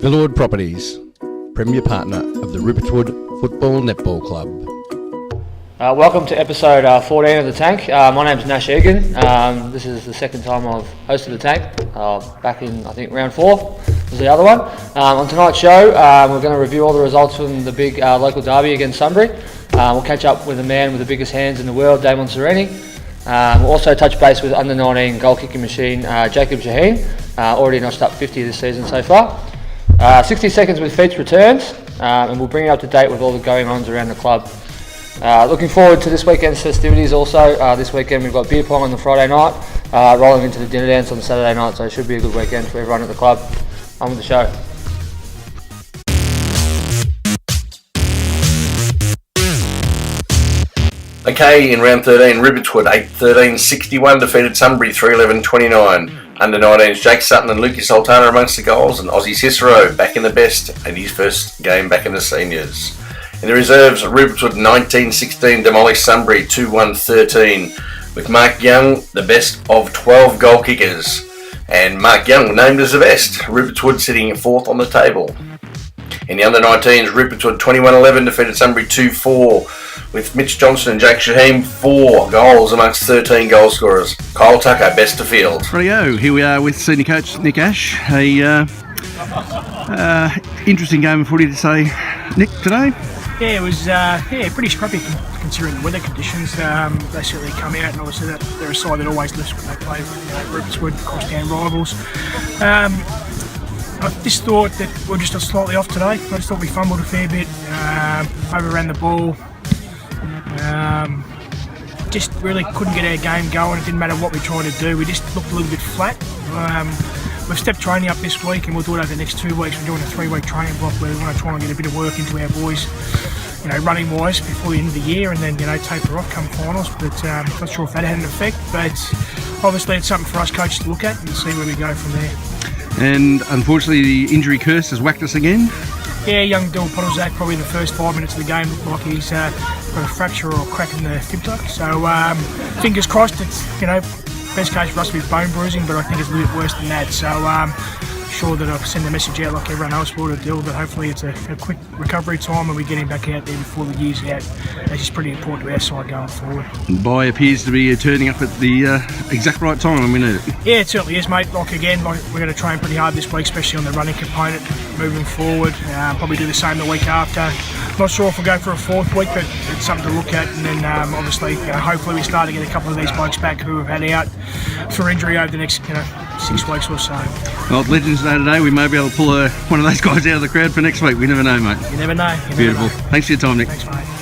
Millwood Properties, premier partner of the Rupertwood Football Netball Club. Welcome to episode 14 of The Tank. My name's Nash Egan. This is the second time I've hosted The Tank. Back in, I think, round 4 was the other one. On tonight's show, we're going to review all the results from the big local derby against Sunbury. We'll catch up with the man with the biggest hands in the world, Damon Cerini. We'll also touch base with under 19 goal kicking machine Jacob Chahine, already notched up 50 this season so far. 60 seconds with Feats returns, and we'll bring you up to date with all the going-ons around the club. Looking forward to this weekend's festivities also. This weekend we've got beer pong on the Friday night, rolling into the dinner dance on the Saturday night, so it should be a good weekend for everyone at the club. On with the show. Okay, in round 13, Rupertwood 8-13-61 defeated Sunbury 3-11-29. Under 19s, Jake Sutton and Lucas Sultana amongst the goals, and Aussie Cicero back in the best and his first game back in the seniors. In the reserves, Rupertwood 19-16 demolished Sunbury 2-1-13, with Mark Young the best of 12 goal kickers, and Mark Young named as the best, Rupertwood sitting 4th on the table. In the under 19s, Rupertwood 21-11 defeated Sunbury 2-4, with Mitch Johnson and Jake Chahine 4 goals amongst 13 goal scorers. Kyle Tucker best to field. Rightio, here we are with senior coach Nick Ash. Interesting game of footy to say, Nick, today. Yeah, it was pretty scrappy considering the weather conditions. They certainly come out, and obviously they're a side that always lifts when they play Rupertwood, cross-town rivals. I just thought that we're just slightly off today. I just thought we fumbled a fair bit, overran the ball. Just really couldn't get our game going. It didn't matter what we tried to do. We just looked a little bit flat. We've stepped training up this week, and we'll do it over the next 2 weeks. We're doing a 3-week training block where we want to try and get a bit of work into our boys, running wise before the end of the year, and then taper off come finals. But not sure if that had an effect. But obviously, it's something for us coaches to look at and see where we go from there. And unfortunately, the injury curse has whacked us again. Yeah, young Dylan Pottlezak, probably in the first 5 minutes of the game, looked like he's got a fracture or a crack in the fib tuck. So fingers crossed. It's best case for us to be bone bruising, but I think it's a little bit worse than that. So sure that I'll send the message out like everyone else will to Dylan, but hopefully it's a quick recovery time and we get him back out there before the year's out. That's just pretty important to our side going forward. Boy appears to be turning up at the exact right time when we need it. Yeah, it certainly is, mate. We're going to train pretty hard this week, especially on the running component moving forward. Probably do the same the week after. Not sure if we'll go for a 4th week, but it's something to look at. And then obviously, hopefully we start to get a couple of these blokes back who have had out for injury over the next 6 weeks or so. Well, Legends Day today, we may be able to pull one of those guys out of the crowd for next week. We never know, mate. You never know. Beautiful. Thanks for your time, Nick. Thanks, mate.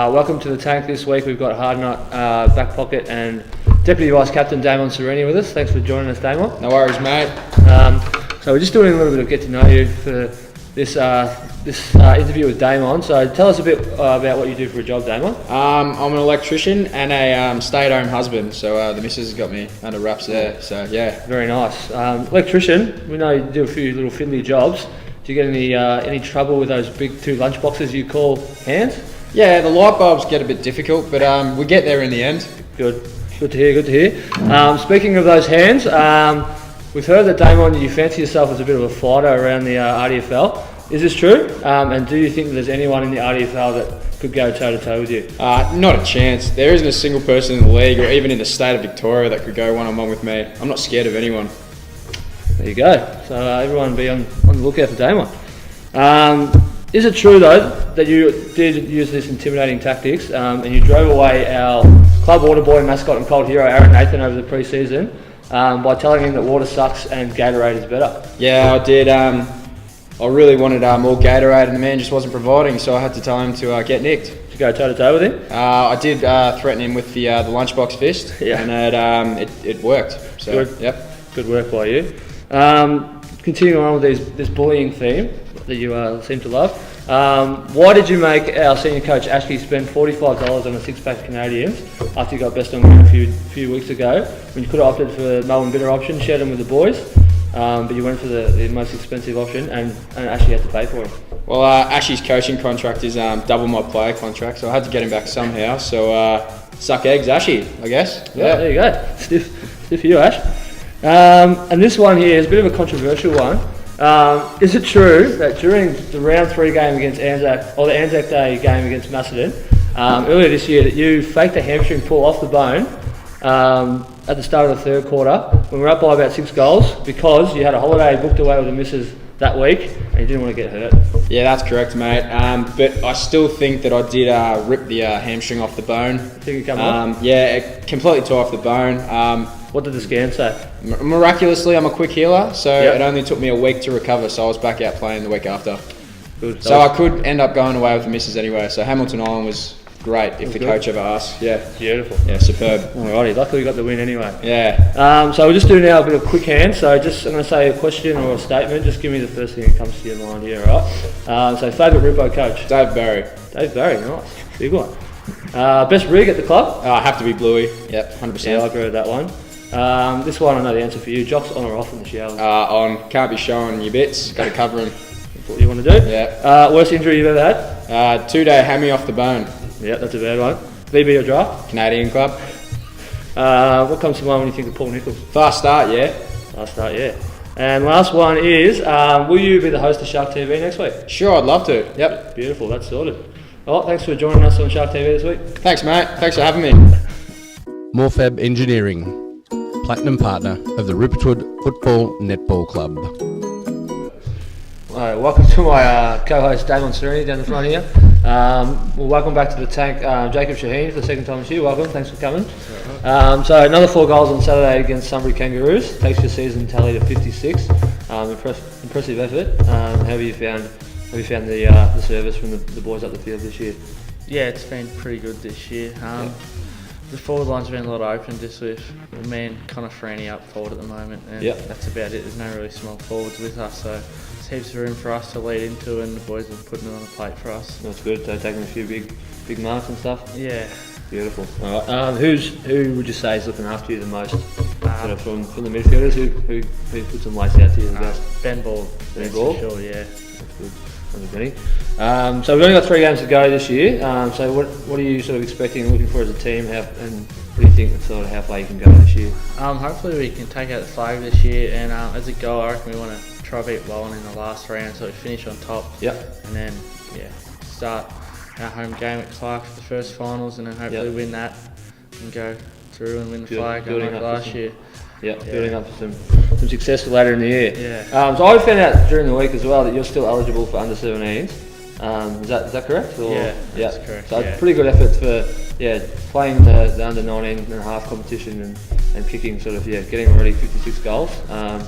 Welcome to the Tank. This week we've got Hard Nut back pocket and Deputy Vice Captain Damon Cerini with us. Thanks for joining us, Damon. No worries, mate. So we're just doing a little bit of get to know you for this interview with Damon. So tell us a bit about what you do for a job, Damon. I'm an electrician and a stay-at-home husband, so the missus has got me under wraps there. So yeah, very nice. Electrician. We know you do a few little fiddly jobs. Do you get any trouble with those big 2 lunch boxes you call hands? Yeah, the light bulbs get a bit difficult, but we get there in the end. Good to hear. Speaking of those hands, we've heard that Damon, you fancy yourself as a bit of a fighter around the RDFL. Is this true? And do you think there's anyone in the RDFL that could go toe to toe with you? Not a chance. There isn't a single person in the league or even in the state of Victoria that could go one-on-one with me. I'm not scared of anyone. There you go. So everyone be on the lookout for Damon. Is it true though that you did use this intimidating tactics and you drove away our club water boy mascot and cold hero Aaron Nathan over the pre-season by telling him that water sucks and Gatorade is better? Yeah, I did. I really wanted more Gatorade and the man just wasn't providing, so I had to tell him to get nicked. Did you go toe to toe with him? I did threaten him with the lunchbox fist, and it worked. So, Good. Yep. Good work by you. Continuing on with this bullying theme that you seem to love, why did you make our senior coach Ashley spend $45 on a six-pack of Canadians after you got best on ground a few weeks ago, when you could have opted for the Melbourne Bitter option, shared them with the boys, but you went for the most expensive option and Ashley had to pay for it? Well, Ashley's coaching contract is double my player contract, so I had to get him back somehow. So suck eggs, Ashley, I guess. Yeah, there you go. Stiff for you, Ash. And this one here is a bit of a controversial one. Is it true that during the round 3 game against Anzac, or the Anzac Day game against Macedon, earlier this year, that you faked a hamstring pull off the bone at the start of the third quarter when we were up by about 6 goals because you had a holiday booked away with the missus that week and you didn't want to get hurt? Yeah, that's correct, mate. But I still think that I did rip the hamstring off the bone. Think it come off? Yeah, it completely tore off the bone. What did the scan say? Miraculously, I'm a quick healer, so Yep. it only took me a week to recover, so I was back out playing the week after. Good. So I could end up going away with the missus anyway, so Hamilton Island was great if the good. coach ever asked. Yeah, Beautiful. yeah, superb. Alrighty, luckily we got the win anyway. Yeah. So we'll just do now a bit of quick hand. So I'm going to say a question or a statement. Just give me the first thing that comes to your mind here, alright? So favourite Rippo coach? Dave Barry. Dave Barry, nice. Big one. Best rig at the club? Have to be Bluey. Yep, 100%. Yeah, I agree with that one. This one I know the answer for you. Jocks on or off in the shower? On can't be showing your bits, got to cover them. That's what you want to do? Yeah. Worst injury you've ever had? 2-day hammy off the bone. Yeah, that's a bad one. VB or draft? Canadian club. What comes to mind when you think of Paul Nichols? Fast start, yeah. Last start, yeah. And last one is, will you be the host of Shark TV next week? Sure, I'd love to. Yep. Beautiful, that's sorted. Well, thanks for joining us on Shark TV this week. Thanks, mate. Thanks for having me. Morfab Engineering, Platinum Partner of the Ripplewood Football Netball Club. Welcome to my co-host Damon Cerini down the front here. Well, welcome back to the tank, Jacob Chahine, for the second time this year. Welcome, thanks for coming. So another 4 goals on Saturday against Sunbury Kangaroos takes your season tally to 56. Impressive effort. How have you found the service from the boys up the field this year? Yeah, it's been pretty good this year. The forward line's been a lot open, just with me and Connor Franny up forward at the moment, and that's about it. There's no really small forwards with us, so there's heaps of room for us to lead into, and the boys are putting it on the plate for us. That's good. So taking a few big marks and stuff. Yeah. Beautiful. All right. Who would you say is looking after you the most? Sort of from the midfielders, who puts some lights out to you the best? Ben Ball. Ben Ball? For sure, yeah. That's good. So we've only got 3 games to go this year. So what are you sort of expecting and looking for as a team? And what do you think sort of how far you can go this year? Hopefully we can take out the flag this year, and as a goal, I reckon we want to try to beat Welland in the last round, so we finish on top. Yep. And then start our home game at Clark for the first finals, and then hopefully win that and go through and win the flag like last year. Building up to some success for later in the year. Yeah. So I found out during the week as well that you're still eligible for under 17s. Is that correct? Or? Yeah, that's correct. So it's pretty good effort for playing the under 19 and a half competition and kicking getting already 56 goals. How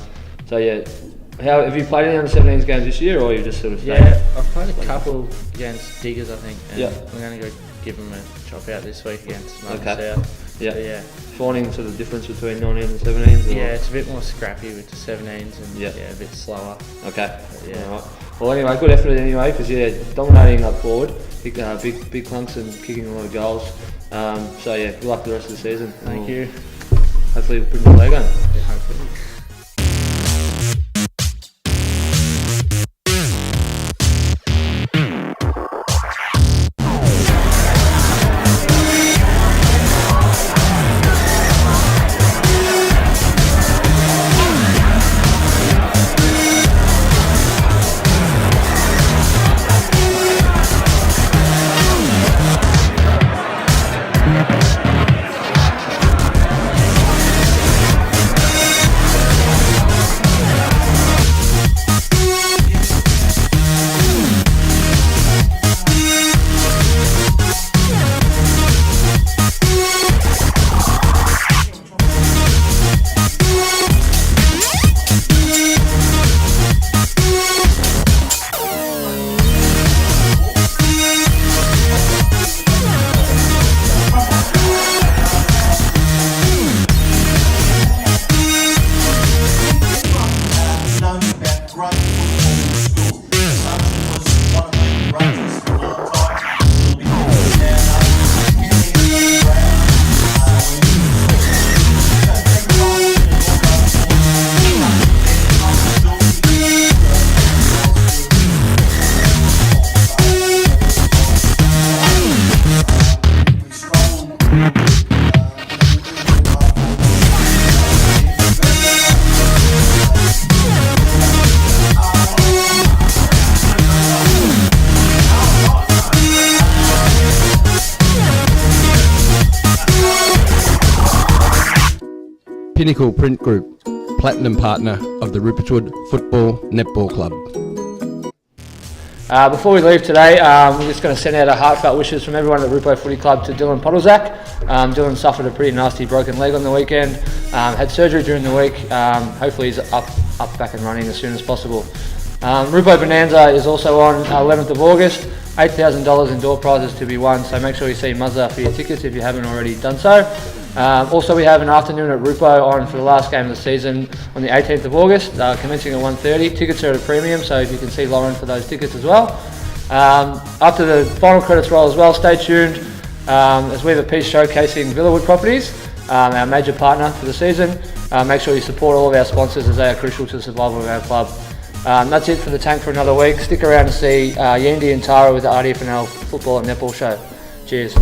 have you played any under 17s games this year, or you just sort of stayed? Yeah, I've played a couple against Diggers, I think, and I'm going to go give them a chop out this week against Northern South. Yeah. Finding sort of the difference between 19s and 17s? Yeah, it's a bit more scrappy with the 17s and a bit slower. Okay. Yeah. All right. Well, anyway, good effort anyway, because dominating up forward, big clunks and kicking a lot of goals. Good luck for the rest of the season. Thank you. Hopefully we'll put the leg on. Yeah, hopefully. Pinnacle Print Group, Platinum Partner of the Rupertwood Football Netball Club. Before we leave today, we're just going to send out our heartfelt wishes from everyone at the Rupo Footy Club to Dylan Podolzak. Dylan suffered a pretty nasty broken leg on the weekend, had surgery during the week. Hopefully he's up, back and running as soon as possible. Rupo Bonanza is also on 11th of August. $8,000 in door prizes to be won, so make sure you see Muzza for your tickets if you haven't already done so. Also, we have an afternoon at Rupo on for the last game of the season on the 18th of August, commencing at 1:30. Tickets are at a premium, so if you can see Lauren for those tickets as well. After the final credits roll as well, stay tuned as we have a piece showcasing Villawood Properties, our major partner for the season. Make sure you support all of our sponsors as they are crucial to the survival of our club. That's it for the Tank for another week. Stick around to see Yeendy and Tara with the RDFNL Football and Netball Show. Cheers.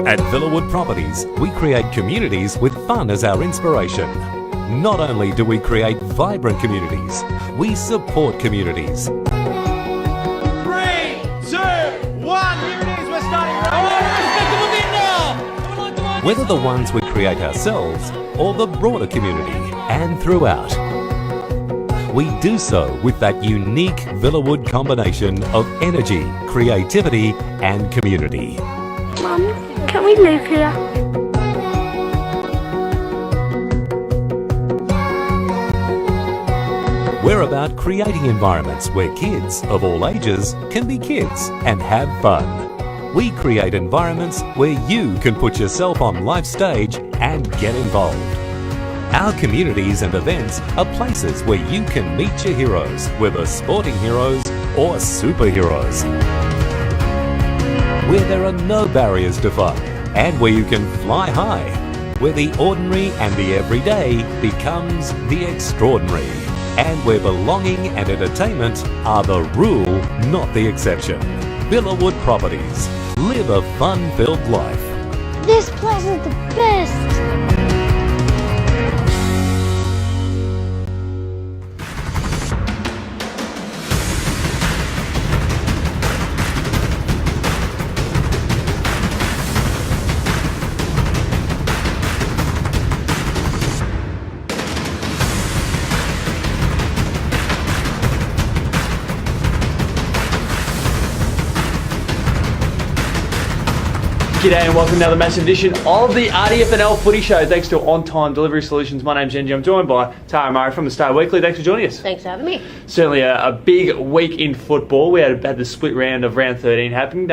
At Villawood Properties, we create communities with fun as our inspiration. Not only do we create vibrant communities, we support communities. 3, 2, 1, here it is, we're starting right. Whether the ones we create ourselves or the broader community and throughout. We do so with that unique Villawood combination of energy, creativity and community. Mum, can we live here? We're about creating environments where kids of all ages can be kids and have fun. We create environments where you can put yourself on life's stage and get involved. Our communities and events are places where you can meet your heroes, whether sporting heroes or superheroes. Where there are no barriers to fun and where you can fly high. Where the ordinary and the everyday becomes the extraordinary. And where belonging and entertainment are the rule, not the exception. Villawood Properties. Live a fun-filled life. This place is the best! G'day and welcome to another massive edition of the RDFNL Footy Show. Thanks to On Time Delivery Solutions. My name's Genji. I'm joined by Tara Murray from the Star Weekly. Thanks for joining us. Thanks for having me. Certainly a big week in football. We had the split round of round 13 happened.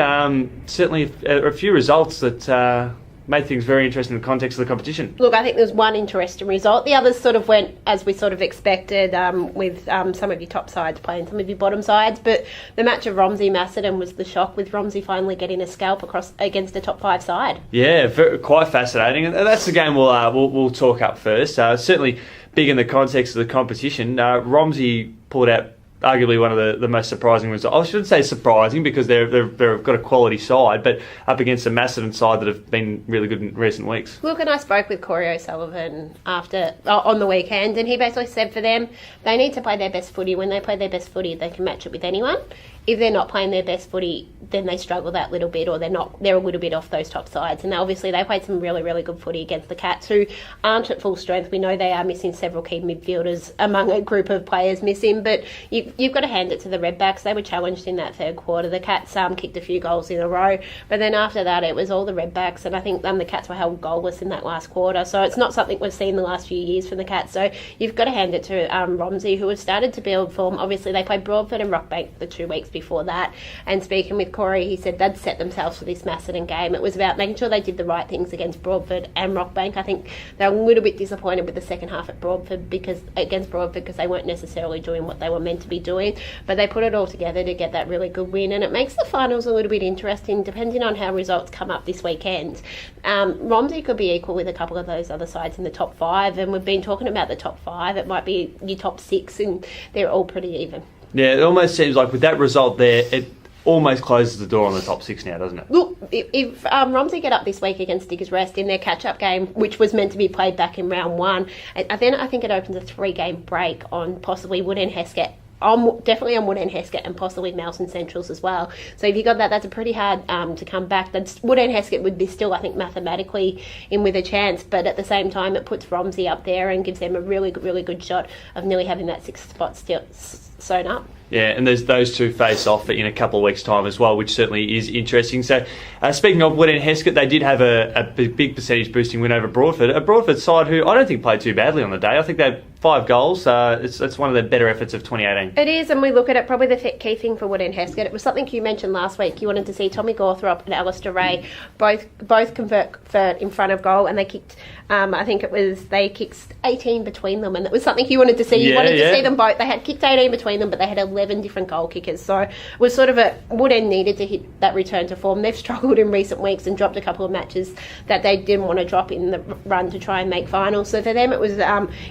Certainly a few results that made things very interesting in the context of the competition. Look, I think there's one interesting result. The others sort of went as we sort of expected, with some of your top sides playing some of your bottom sides. But the match of Romsey-Macedon was the shock, with Romsey finally getting a scalp across against a top 5 side. Yeah, quite fascinating. And that's the game we'll talk up first. Certainly big in the context of the competition. Romsey pulled out arguably one of the most surprising results. I shouldn't say surprising because they've got a quality side, but up against a Macedon side that have been really good in recent weeks. Look, and I spoke with Corey O'Sullivan on the weekend, and he basically said for them, they need to play their best footy. When they play their best footy, they can match it with anyone. If they're not playing their best footy, then they struggle that little bit, or they're a little bit off those top sides. And obviously they played some really, really good footy against the Cats, who aren't at full strength. We know they are missing several key midfielders among a group of players missing, but you've got to hand it to the Redbacks. They were challenged in that third quarter. The Cats kicked a few goals in a row, but then after that it was all the Redbacks, and I think the Cats were held goalless in that last quarter. So it's not something we've seen the last few years from the Cats. So you've got to hand it to Romsey, who has started to build form. Obviously they played Broadford and Rockbank the 2 weeks before that. And speaking with Corey, he said they'd set themselves for this Macedon game. It was about making sure they did the right things against Broadford and Rockbank. I think they were a little bit disappointed with the second half at Broadford because they weren't necessarily doing what they were meant to be doing. But they put it all together to get that really good win, and it makes the finals a little bit interesting depending on how results come up this weekend. Romsey could be equal with a couple of those other sides in the top 5, and we've been talking about the top 5. It might be your top 6, and they're all pretty even. Yeah, it almost seems like with that result there, it almost closes the door on the top 6 now, doesn't it? Look, if Romsey get up this week against Diggers Rest in their catch-up game, which was meant to be played back in round 1, and then I think it opens a 3-game break on possibly Wood End Heskett. Definitely on Wood End Heskett and possibly Melson Centrals as well. So if you got that, that's a pretty hard to come back. Wood End Heskett would be still, I think, mathematically in with a chance, but at the same time, it puts Romsey up there and gives them a really good shot of nearly having that 6th spot still sewn up. Yeah, and there's those two face off in a couple of weeks' time as well, which certainly is interesting. So, speaking of Wood End Heskett, they did have a big percentage boosting win over Broadford. A Broadford side who I don't think played too badly on the day. I think they had 5 goals. It's one of the better efforts of 2018. It is, and we look at it, probably the key thing for Wood End Heskett. It was something you mentioned last week. You wanted to see Tommy Gawthrop and Alistair Ray both convert in front of goal, and they kicked. I think they kicked 18 between them, and it was something you wanted to see. You wanted to see them both. They had kicked 18 between them, but they had 11 different goal kickers. So it was sort of Wood End needed to hit that return to form. They've struggled in recent weeks and dropped a couple of matches that they didn't want to drop in the run to try and make finals. So for them, it was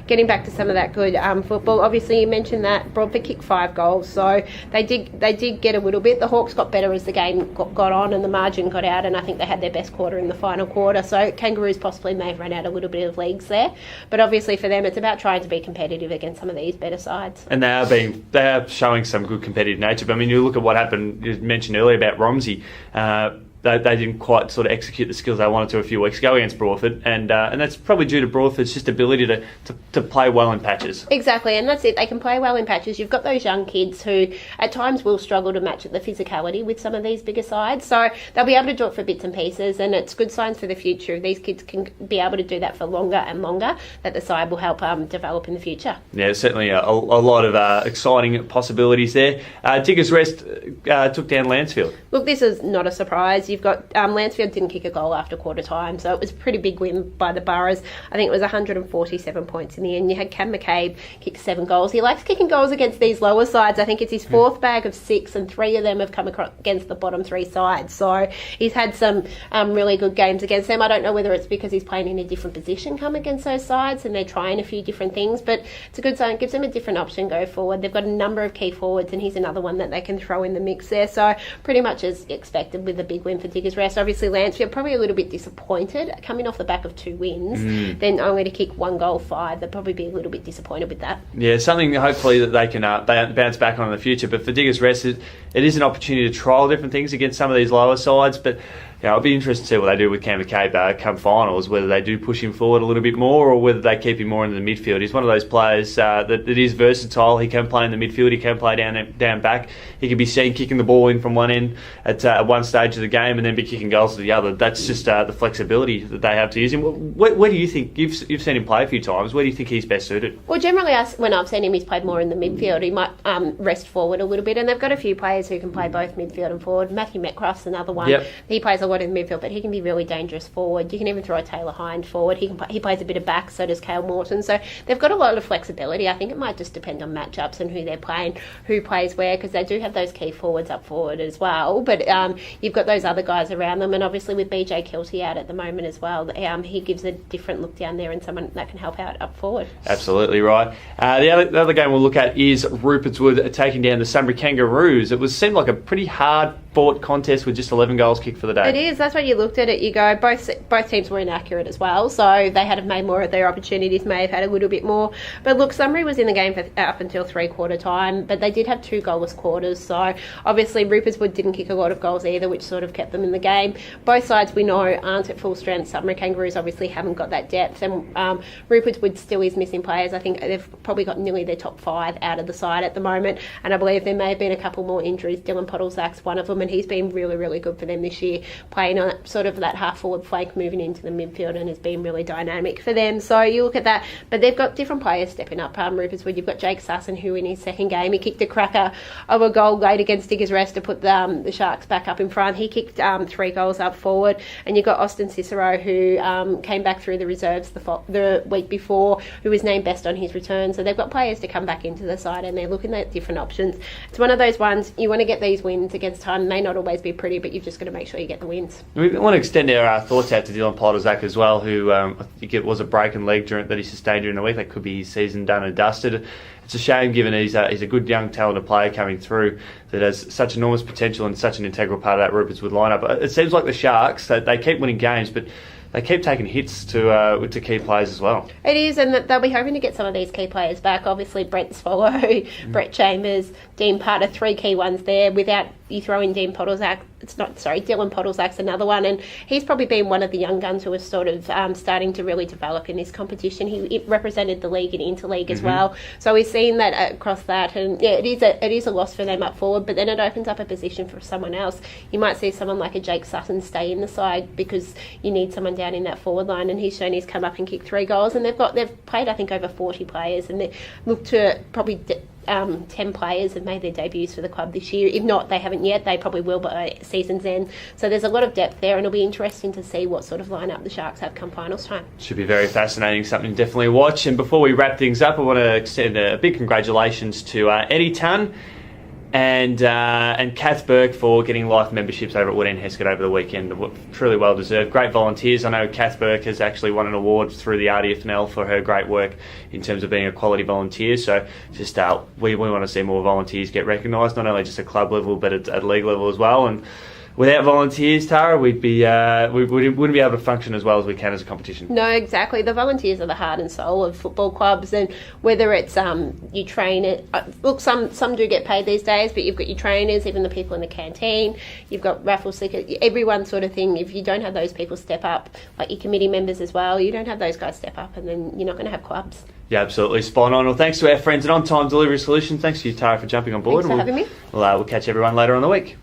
getting back to some of that good football. Obviously, you mentioned that Broadford kicked 5 goals, so they did get a little bit. The Hawks got better as the game got on and the margin got out, and I think they had their best quarter in the final quarter. So Kangaroos possibly may have run out a little bit of legs there, but obviously for them, it's about trying to be competitive against some of these better sides. And they are showing some good competitive nature. But I mean, you look at what happened. You mentioned earlier about Romsey. They didn't quite sort of execute the skills they wanted to a few weeks ago against Broadford, and that's probably due to Broadford's just ability to play well in patches. Exactly, and that's it. They can play well in patches. You've got those young kids who at times will struggle to match the physicality with some of these bigger sides, so they'll be able to do it for bits and pieces, and it's good signs for the future. If these kids can be able to do that for longer and longer, that the side will help develop in the future. Yeah, certainly a lot of exciting possibilities there. Diggers Rest took down Lansfield. Look, this is not a surprise. You've got Lansfield didn't kick a goal after quarter time, so it was a pretty big win by the Boroughs. I think it was 147 points in the end. You had Cam McCabe kick 7 goals. He likes kicking goals against these lower sides. I think it's his 4th bag of 6, and 3 of them have come across against the bottom 3 sides. So he's had some really good games against them. I don't know whether it's because he's playing in a different position come against those sides and they're trying a few different things, but it's a good sign. It gives them a different option go forward. They've got a number of key forwards, and he's another one that they can throw in the mix there. So pretty much as expected with a big win for Diggers Rest. Obviously Lansfield probably a little bit disappointed coming off the back of 2 wins, then only to kick 1 goal 5. They'll probably be a little bit disappointed with that. Yeah, something hopefully that they can bounce back on in the future. But for Diggers Rest, it is an opportunity to trial different things against some of these lower sides. But I'll be interested to see what they do with Cam McCabe come finals, whether they do push him forward a little bit more or whether they keep him more in the midfield. He's one of those players that is versatile. He can play in the midfield, he can play down back. He can be seen kicking the ball in from one end at one stage of the game and then be kicking goals to the other. That's just the flexibility that they have to use him. Where do you think, you've seen him play a few times, where do you think he's best suited? Well, generally when I've seen him, he's played more in the midfield. He might rest forward a little bit, and they've got a few players who can play both midfield and forward. Matthew Metcalf's another one. Yep. He plays a lot in midfield, but he can be really dangerous forward. You can even throw a Taylor Hind forward. He plays a bit of back, so does Cale Morton. So they've got a lot of flexibility. I think it might just depend on matchups and who they're playing, who plays where, because they do have those key forwards up forward as well. But you've got those other guys around them, and obviously with BJ Kilty out at the moment as well, he gives a different look down there and someone that can help out up forward. Absolutely right. The other game we'll look at is Rupert's Wood taking down the Sunbury Kangaroos. It seemed like a pretty hard fought contest with just 11 goals kicked for the day. It is. That's why you looked at it. You go, both teams were inaccurate as well, so they had made more of their opportunities, may have had a little bit more. But look, Sunbury was in the game for up until 3/4 time, but they did have 2 goalless quarters, so obviously Rupert's Wood didn't kick a lot of goals either, which sort of kept them in the game. Both sides, we know, aren't at full strength. Sunbury Kangaroos obviously haven't got that depth, and Rupert's Wood still is missing players. I think they've probably got nearly their top 5 out of the side at the moment, and I believe there may have been a couple more injuries. Dylan Pottlesak's one of them, and he's been really, really good for them this year, playing on sort of that half-forward flank, moving into the midfield, and has been really dynamic for them. So you look at that, but they've got different players stepping up. Rupertswood, you've got Jake Sasson, who in his second game, he kicked a cracker of a goal late against Diggers Rest to put the Sharks back up in front. He kicked 3 goals up forward, and you've got Austin Cicero, who came back through the reserves the week before, who was named best on his return. So they've got players to come back into the side, and they're looking at different options. It's one of those ones, you want to get these wins against time. May not always be pretty, but you've just got to make sure you get the wins. We want to extend our thoughts out to Dylan Podolzak as well, who I think it was a broken leg that he sustained during the week. That could be his season done and dusted. It's a shame, given he's a good young talented player coming through that has such enormous potential and such an integral part of that Rupertswood lineup. It seems like the Sharks, they keep winning games, but they keep taking hits to key players as well. It is, and they'll be hoping to get some of these key players back. Obviously, Brent Swallow, Brett Chambers, Dean Parter, 3 key ones there. Without you throw in Dylan Podolzak's another one, and he's probably been one of the young guns who is sort of starting to really develop in this competition. He represented the league in interleague as well, so we've seen that across that, and yeah, it is a loss for them up forward, but then it opens up a position for someone else. You might see someone like a Jake Sutton stay in the side because you need someone down in that forward line, and he's shown he's come up and kicked 3 goals, and they've played I think over 40 players, and they look to probably 10 players have made their debuts for the club this year. If not, they haven't yet. They probably will by season's end. So there's a lot of depth there, and it'll be interesting to see what sort of lineup the Sharks have come finals time. Should be very fascinating, something to definitely watch. And before we wrap things up, I want to extend a big congratulations to Eddie Tunn and Kath Burke for getting life memberships over at Woodend Heskett over the weekend. Truly well deserved. Great volunteers. I know Kath Burke has actually won an award through the RDFNL for her great work in terms of being a quality volunteer. So just we want to see more volunteers get recognised, not only just at club level but at league level as well. And without volunteers, Tara, we wouldn't be able to function as well as we can as a competition. No, exactly. The volunteers are the heart and soul of football clubs, and whether it's you train it. Look, some do get paid these days, but you've got your trainers, even the people in the canteen. You've got raffle stickers, everyone sort of thing. If you don't have those people step up, like your committee members as well, you don't have those guys step up, and then you're not going to have clubs. Yeah, absolutely. Spot on. Well, thanks to our friends at On Time Delivery Solutions. Thanks to you, Tara, for jumping on board. Thanks for having me. We'll catch everyone later on the week.